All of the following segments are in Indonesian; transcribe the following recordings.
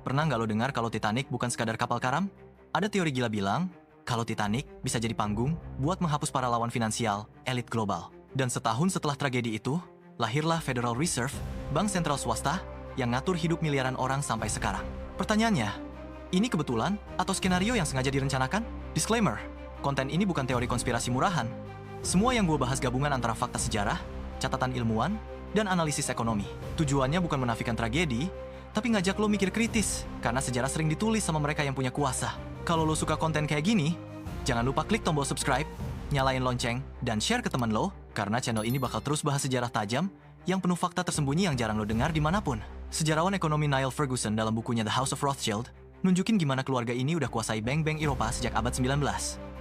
Pernah nggak lo dengar kalau Titanic bukan sekadar kapal karam? Ada teori gila bilang, kalau Titanic bisa jadi panggung buat menghapus para lawan finansial, elit global. Dan setahun setelah tragedi itu, lahirlah Federal Reserve, bank sentral swasta, yang ngatur hidup miliaran orang sampai sekarang. Pertanyaannya, ini kebetulan atau skenario yang sengaja direncanakan? Disclaimer, konten ini bukan teori konspirasi murahan. Semua yang gue bahas gabungan antara fakta sejarah, catatan ilmuwan, dan analisis ekonomi. Tujuannya bukan menafikan tragedi, tapi ngajak lo mikir kritis, karena sejarah sering ditulis sama mereka yang punya kuasa. Kalau lo suka konten kayak gini, jangan lupa klik tombol subscribe, nyalain lonceng, dan share ke teman lo, karena channel ini bakal terus bahas sejarah tajam yang penuh fakta tersembunyi yang jarang lo dengar dimanapun. Sejarawan ekonomi Niall Ferguson dalam bukunya The House of Rothschild nunjukin gimana keluarga ini udah kuasai bank-bank Eropa sejak abad 19.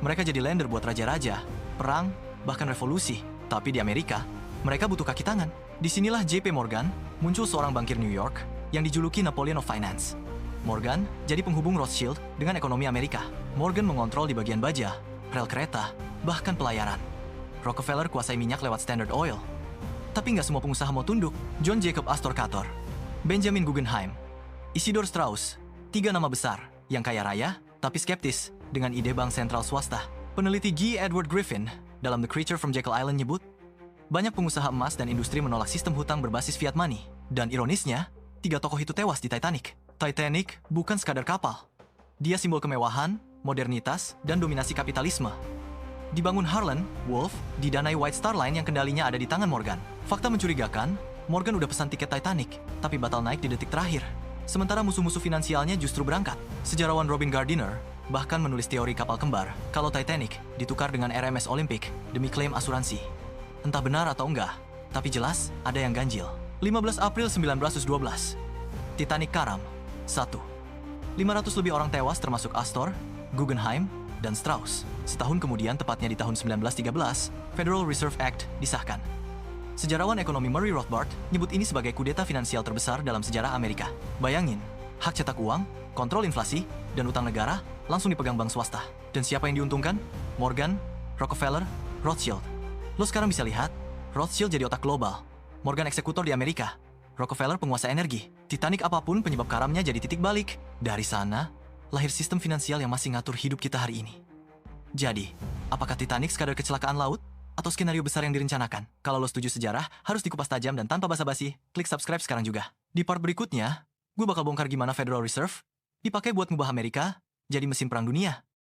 Mereka jadi lender buat raja-raja, perang, bahkan revolusi. Tapi di Amerika, mereka butuh kaki tangan. Disinilah JP Morgan muncul, seorang bankir New York yang dijuluki Napoleon of Finance. Morgan jadi penghubung Rothschild dengan ekonomi Amerika. Morgan mengontrol di bagian baja, rel kereta, bahkan pelayaran. Rockefeller kuasai minyak lewat Standard Oil. Tapi nggak semua pengusaha mau tunduk. John Jacob Astor Cator, Benjamin Guggenheim, Isidor Straus, 3 nama besar yang kaya raya tapi skeptis dengan ide bank sentral swasta. Peneliti G. Edward Griffin dalam The Creature from Jekyll Island nyebut, banyak pengusaha emas dan industri menolak sistem hutang berbasis fiat money. Dan ironisnya, 3 tokoh itu tewas di Titanic. Titanic bukan sekadar kapal. Dia simbol kemewahan, modernitas, dan dominasi kapitalisme. Dibangun Harland, Wolff, didanai White Star Line yang kendalinya ada di tangan Morgan. Fakta mencurigakan, Morgan udah pesan tiket Titanic, tapi batal naik di detik terakhir. Sementara musuh-musuh finansialnya justru berangkat. Sejarawan Robin Gardiner bahkan menulis teori kapal kembar kalau Titanic ditukar dengan RMS Olympic demi klaim asuransi. Entah benar atau enggak, tapi jelas ada yang ganjil. 15 April 1912, Titanic karam. 1. 500 lebih orang tewas termasuk Astor, Guggenheim, dan Strauss. Setahun kemudian, tepatnya di tahun 1913, Federal Reserve Act disahkan. Sejarawan ekonomi Murray Rothbard nyebut ini sebagai kudeta finansial terbesar dalam sejarah Amerika. Bayangin, hak cetak uang, kontrol inflasi, dan utang negara langsung dipegang bank swasta. Dan siapa yang diuntungkan? Morgan, Rockefeller, Rothschild. Lo sekarang bisa lihat, Rothschild jadi otak global, Morgan eksekutor di Amerika, Rockefeller penguasa energi. Titanic apapun penyebab karamnya jadi titik balik. Dari sana, lahir sistem finansial yang masih ngatur hidup kita hari ini. Jadi, apakah Titanic sekadar kecelakaan laut? Atau skenario besar yang direncanakan? Kalau lo setuju sejarah, harus dikupas tajam dan tanpa basa-basi, klik subscribe sekarang juga. Di part berikutnya, gue bakal bongkar gimana Federal Reserve dipakai buat ngubah Amerika jadi mesin perang dunia.